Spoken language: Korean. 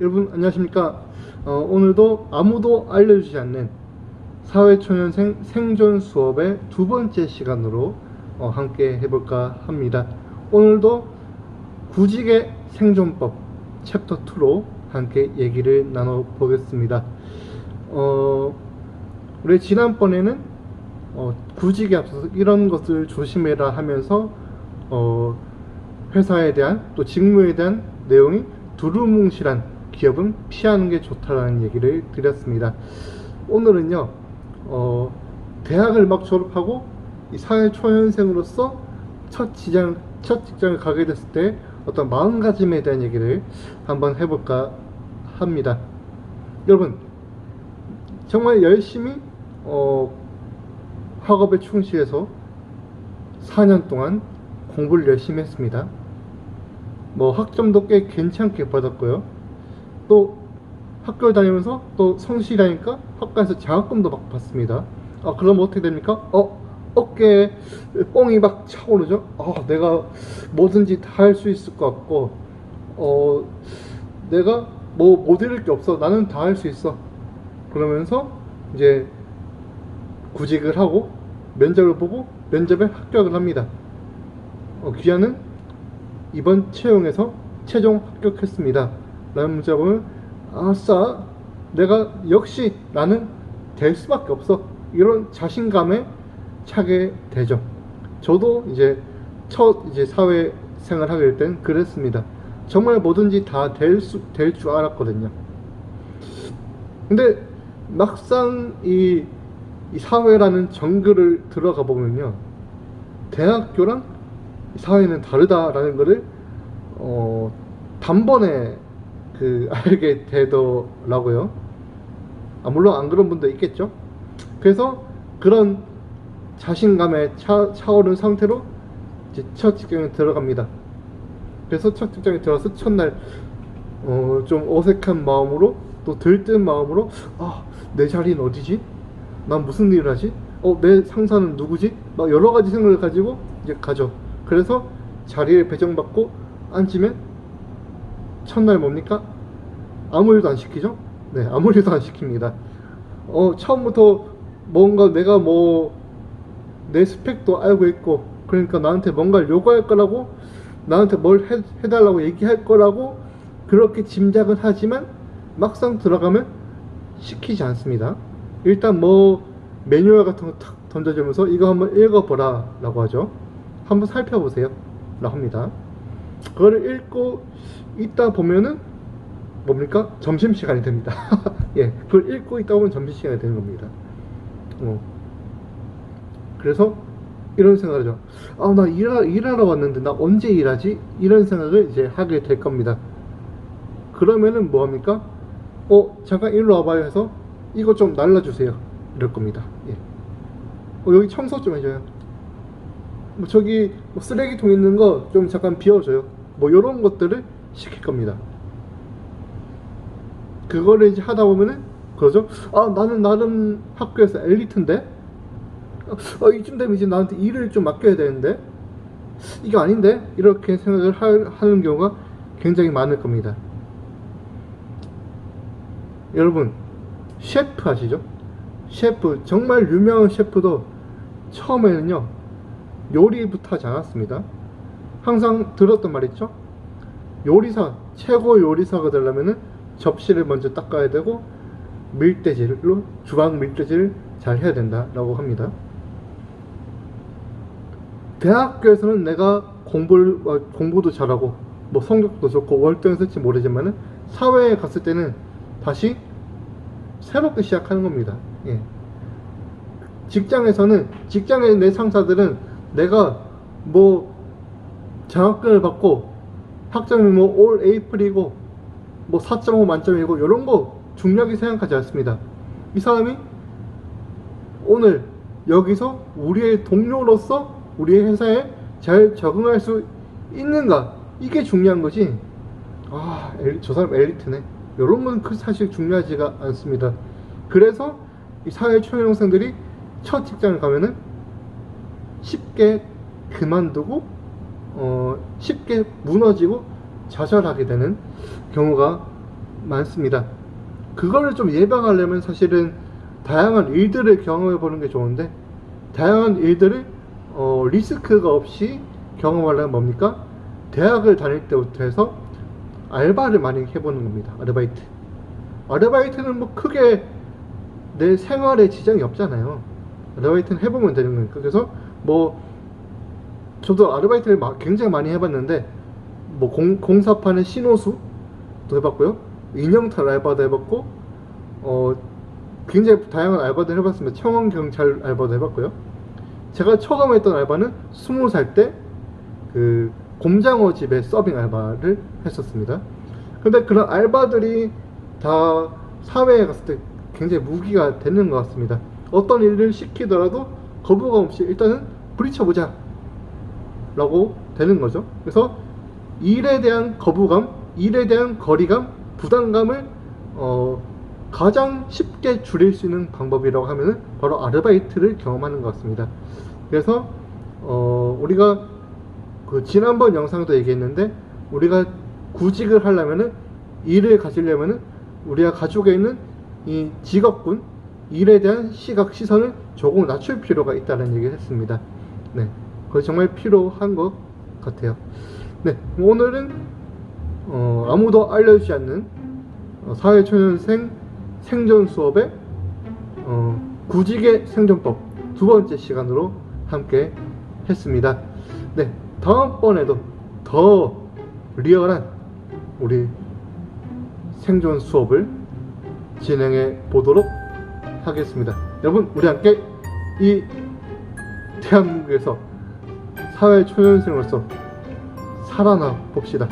여러분 안녕하십니까. 오늘도 아무도 알려주지 않는 사회초년생 생존 수업의 두 번째 시간으로 함께 해볼까 합니다. 오늘도 구직의 생존법 챕터 2로 함께 얘기를 나눠보겠습니다. 우리 지난번에는 구직에 앞서서 이런 것을 조심해라 하면서 회사에 대한 또 직무에 대한 내용이 두루뭉실한 기업은 피하는 게 좋다라는 얘기를 드렸습니다. 오늘은요, 대학을 막 졸업하고 이 사회 초년생으로서 첫 직장을 가게 됐을 때 어떤 마음가짐에 대한 얘기를 한번 해볼까 합니다. 여러분, 정말 열심히 학업에 충실해서 4년 동안 공부를 열심히 했습니다. 학점도 꽤 괜찮게 받았고요. 또 학교를 다니면서 또 성실하니까 학과에서 장학금도 막 받습니다. 그럼 어떻게 됩니까? 어깨에 뽕이 막 차오르죠. 내가 뭐든지 다 할 수 있을 것 같고, 내가 못 잃을 게 없어. 나는 다 할 수 있어. 그러면서 이제 구직을 하고 면접을 보고 면접에 합격을 합니다. 귀하는 이번 채용에서 최종 합격했습니다 라는 문자 보면 아싸, 내가 역시 나는 될 수밖에 없어, 이런 자신감에 차게 되죠. 저도 이제 첫 사회생활 하게 될 땐 그랬습니다. 정말 뭐든지 다 될 줄 알았거든요. 근데 막상 이 사회라는 정글을 들어가 보면요, 대학교랑 사회는 다르다라는 것을 단번에 알게 되더라고요. 물론 안 그런 분도 있겠죠. 그래서 그런 자신감에 차오른 상태로 이제 첫 직장에 들어갑니다. 그래서 첫 직장에 들어가서 첫날 좀 어색한 마음으로, 또 들뜬 마음으로 내 자리는 어디지? 난 무슨 일을 하지? 내 상사는 누구지? 막 여러 가지 생각을 가지고 이제 가죠. 그래서 자리를 배정받고 앉으면 첫날 뭡니까? 아무 일도 안 시키죠? 네, 아무 일도 안 시킵니다. 처음부터 뭔가 내가 내 스펙도 알고 있고, 그러니까 나한테 뭔가를 요구할 거라고, 나한테 뭘 해달라고 얘기할 거라고 그렇게 짐작은 하지만 막상 들어가면 시키지 않습니다. 일단 매뉴얼 같은 거 탁 던져주면서 이거 한번 읽어보라 라고 하죠. 한번 살펴보세요 라고 합니다. 그거를 읽고 있다 보면은 뭡니까? 점심시간이 됩니다. 예, 그걸 읽고 있다 보면 점심시간이 되는 겁니다. 그래서 이런 생각을 하죠. 나 일하러 왔는데 나 언제 일하지? 이런 생각을 이제 하게 될 겁니다. 그러면은 뭐합니까? 잠깐 일로 와봐요 해서 이거 좀 날라주세요 이럴 겁니다. 예. 여기 청소 좀 해줘요. 저기 쓰레기통 있는 거 좀 잠깐 비워줘요. 요런 것들을 시킬 겁니다. 그거를 이제 하다 보면은 그러죠. 나는 나름 학교에서 엘리트인데, 이쯤 되면 이제 나한테 일을 좀 맡겨야 되는데 이게 아닌데, 이렇게 생각을 하는 경우가 굉장히 많을 겁니다. 여러분, 셰프 아시죠? 셰프, 정말 유명한 셰프도 처음에는요 요리부터 하지 않았습니다. 항상 들었던 말 있죠? 요리사, 최고 요리사가 되려면은 접시를 먼저 닦아야 되고 주방 밀대질을 잘 해야 된다라고 합니다. 대학교에서는 내가 공부도 잘하고 성적도 좋고 월등했을지 모르지만은 사회에 갔을 때는 다시 새롭게 시작하는 겁니다. 예. 직장의 내 상사들은 내가 장학금을 받고 학점이 올 에이프리고 4.5 만점이고 이런 거 중요하게 생각하지 않습니다. 이 사람이 오늘 여기서 우리의 동료로서 우리의 회사에 잘 적응할 수 있는가, 이게 중요한 거지. 저 사람 엘리트네, 이런 건 사실 중요하지가 않습니다. 그래서 이 사회 초년생들이 첫 직장을 가면은 쉽게 그만두고 쉽게 무너지고 좌절하게 되는 경우가 많습니다. 그거를 좀 예방하려면 사실은 다양한 일들을 경험해 보는 게 좋은데, 다양한 일들을 리스크가 없이 경험하려면 뭡니까? 대학을 다닐 때부터 해서 알바를 많이 해보는 겁니다. 아르바이트는 뭐 크게 내 생활에 지장이 없잖아요. 아르바이트는 해보면 되는 거니까. 그래서 뭐 저도 아르바이트를 굉장히 많이 해봤는데, 뭐 공사판의 신호수도 해봤고요, 인형탈 알바도 해봤고, 굉장히 다양한 알바도 해봤습니다. 청원경찰 알바도 해봤고요. 제가 처음 했던 알바는 20살 때 그 곰장어 집에 서빙 알바를 했었습니다. 근데 그런 알바들이 다 사회에 갔을 때 굉장히 무기가 되는 것 같습니다. 어떤 일을 시키더라도 거부감 없이 일단은 부딪혀보자 라고 되는 거죠. 그래서 일에 대한 거부감, 일에 대한 거리감, 부담감을 가장 쉽게 줄일 수 있는 방법이라고 하면은 바로 아르바이트를 경험하는 것 같습니다. 그래서 우리가 그 지난번 영상도 얘기했는데, 우리가 구직을 하려면은, 일을 가지려면은 우리가 가지고 있는 이 직업군, 일에 대한 시각 시선을 조금 낮출 필요가 있다는 얘기를 했습니다. 네, 그거 정말 필요한 것 같아요. 네, 오늘은 아무도 알려주지 않는 사회초년생 생존 수업의 구직의 생존법 두 번째 시간으로 함께 했습니다. 네, 다음번에도 더 리얼한 우리 생존 수업을 진행해 보도록 하겠습니다. 여러분, 우리 함께 이 대한민국에서 사회초년생으로서 살아나 봅시다.